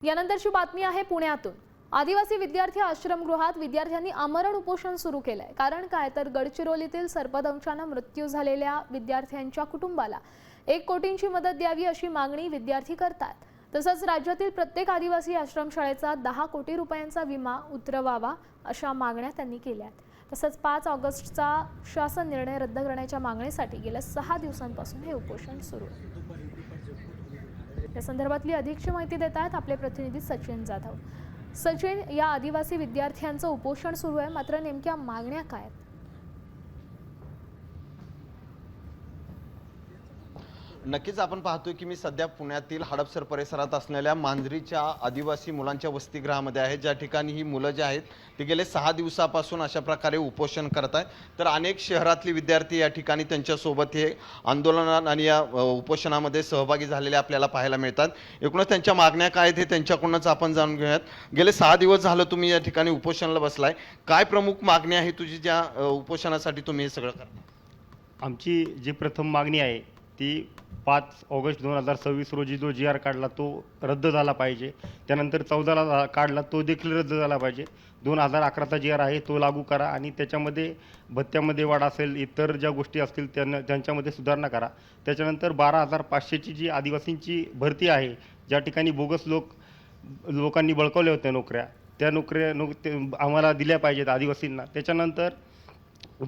यानंतरची बातमी आहे पुण्यातून। आदिवासी विद्यार्थी आश्रमगृहात विद्यार्थ्यांनी आमरण उपोषण सुरू केलंय। कारण काय तर गडचिरोलीतील सर्पदंशाने मृत्यू झालेल्या विद्यार्थ्यांच्या कुटुंबाला 1 कोटींची मदत द्यावी अशी मागणी विद्यार्थी करतात। तसंच राज्यातील प्रत्येक आदिवासी आश्रमशाळेचा 10 कोटी रुपयांचा विमा उतरवावा अशा मागण्या त्यांनी केल्यात। तसंच 5 ऑगस्टचा शासन निर्णय रद्द करण्याच्या मागणीसाठी गेल्या 6 दिवसांपासून हे उपोषण सुरू आहे। या संदर्भातली अधिकची माहिती देत आहेत आपले प्रतिनिधी सचिन जाधव। सचिन, या आदिवासी विद्यार्थ्यांचं उपोषण सुरू आहे, मात्र नेमक्या मागण्या काय आहेत? नक्कीच आपण पाहतोय की मी सध्या पुण्यातील हडपसर परिसरात असलेल्या मांजरीच्या आदिवासी मुलांच्या वसतिगृहामध्ये आहे, ज्या ठिकाणी ही मुलं जे आहेत ते गेले 6 दिवसापासून अशा प्रकारे उपोषण करत आहेत। तर अनेक शहरातले विद्यार्थी या ठिकाणी त्यांच्यासोबत हे आंदोलन आणि या उपोषणामध्ये सहभागी झालेले आपल्याला पाहायला मिळतात। एकूणच त्यांच्या मागण्या काय आहेत हे त्यांच्याकडूनच आपण जाणून घेऊयात। गेले 6 दिवस झालं तुम्ही या ठिकाणी उपोषणाला बसलाय, काय प्रमुख मागणी आहे तुझी ज्या उपोषणासाठी तुम्ही हे सगळं करता? आमची जी प्रथम मागणी आहे ती 5 ऑगस्ट 2026 रोजी जो GR काढला तो रद्द झाला पाहिजे। त्यानंतर 14ला काढला तो देखील रद्द झाला पाहिजे। 2011चा GR आहे तो लागू करा आणि त्याच्यामध्ये भत्त्यामध्ये वाढ असेल, इतर ज्या गोष्टी असतील त्यांच्यामध्ये सुधारणा करा। त्याच्यानंतर 12,500ची जी आदिवासींची भरती आहे, ज्या ठिकाणी बोगस लोकांनी बळकावल्या होत्या नोकऱ्या, त्या नोकऱ्या आम्हाला दिल्या पाहिजेत आदिवासींना। त्याच्यानंतर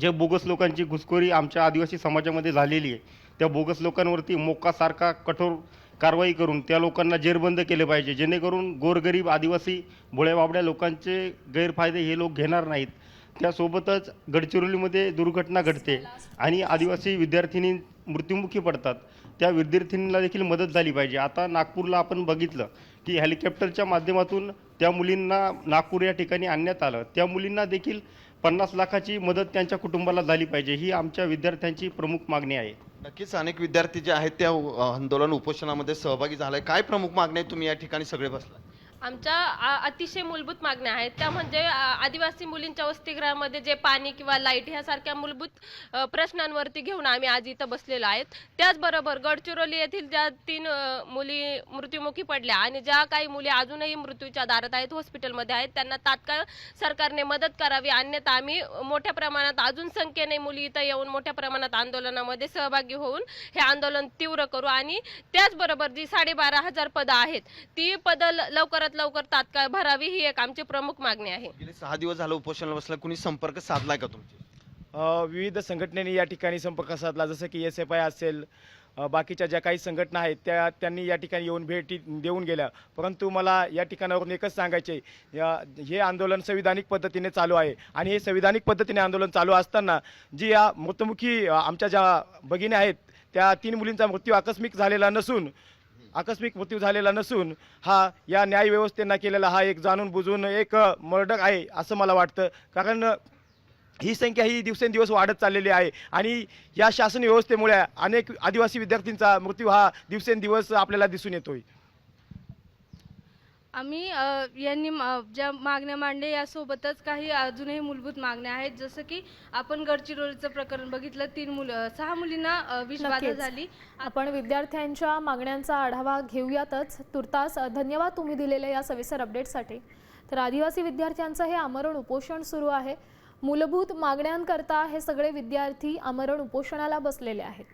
जे बोगस लोकांची घुसखोरी आमच्या आदिवासी समाजामध्ये झालेली आहे, त्या बोगस लोकांवरती मोक्कासारखा कठोर कारवाई करून त्या लोकांना जेरबंद केले पाहिजे, जेणेकरून गोरगरीब आदिवासी भोळ्याबाबड्या लोकांचे गैरफायदे हे लोक घेणार नाहीत। त्यासोबतच गडचिरोलीमध्ये दुर्घटना घडते आणि आदिवासी विद्यार्थिनी मृत्युमुखी पडतात, त्या विद्यार्थिनीला देखील मदत झाली पाहिजे। आता नागपूरला आपण बघितलं की हेलिकॉप्टरच्या माध्यमातून त्या मुलींना नागपूर या ठिकाणी आणण्यात आलं, त्या मुलींना देखील 50 लाखाची मदत त्यांच्या कुटुंबाला झाली पाहिजे, ही आमच्या विद्यार्थ्यांची प्रमुख मागणी आहे। नक्कीच अनेक विद्यार्थी जे आहेत त्या आंदोलन उपोषणामध्ये सहभागी झालाय, काय प्रमुख मागणी आहे तुम्ही या ठिकाणी सगळे बसलाय? आमच्या अतिशय मूलभूत मागण्या आहेत, त्या म्हणजे आदिवासी मुलींच्या वसतिगृहामध्ये जे पाणी किंवा लाईट ह्यासारख्या मूलभूत प्रश्नांवरती घेऊन आम्ही आज इथं बसलेलो आहेत। त्याचबरोबर गडचिरोली येथील ज्या 3 मुली मृत्युमुखी पडल्या आणि ज्या काही मुली अजूनही मृत्यूच्या दारात आहेत, हॉस्पिटलमध्ये आहेत, त्यांना तात्काळ सरकारने मदत करावी, अन्यथा आम्ही मोठ्या प्रमाणात अजून संख्येने मुली इथं येऊन मोठ्या प्रमाणात आंदोलनामध्ये सहभागी होऊन हे आंदोलन तीव्र करू। आणि त्याचबरोबर जी 12,500 पदं आहेत ती पदं लवकर तात्काळ भरावी, ही एक आमची प्रमुख मागणी आहे। गेले 6 दिवस झालं उपोषणाला बसला, कुणी संपर्क साधलाय का तुमची? विविध संघटनेने या ठिकाणी संपर्क साधला, जसं की SFI असेल, बाकीच्या ज्या काही संघटना आहेत त्यांनी या ठिकाणी येऊन भेटी देऊन गेल्या। परंतु मला या ठिकाणावरून एकच सांगायचे, हे आंदोलन संविधानिक पद्धतीने चालू आहे आणि हे संविधानिक पद्धतीने आंदोलन चालू असताना जी या मृत्युमुखी आमच्या ज्या भगिनी आहेत त्या 3 मुलींचा मृत्यू आकस्मिक मृत्यू झालेला नसून हा या न्याय व्यवस्थेने केलेला हा एक जाणून बुजून एक मर्डर आहे असं मला वाटतं। कारण ही संख्या ही दिवसेंदिवस वाढत चाललेली आहे आणि या शासन व्यवस्थेमुळे अनेक आदिवासी विद्यार्थ्यांचा मृत्यू हा दिवसेंदिवस आपल्याला दिसून येतोय। आम्ही यांनी ज्या मागण्या मांडल्या यासोबतच काही अजूनही मूलभूत मागण्या आहेत, जसं की आपण गडचिरोलीचं प्रकरण बघितलं, 6 मुलींना विषबाधा झाली। आपण विद्यार्थ्यांच्या मागण्यांचा आढावा घेऊयातच तुर्तास। धन्यवाद तुम्ही दिलेल्या या सविस्तर अपडेटसाठी। तर आदिवासी विद्यार्थ्यांचं हे आमरण उपोषण सुरू आहे। मूलभूत मागण्यांकरता हे सगळे विद्यार्थी आमरण उपोषणाला बसलेले आहेत।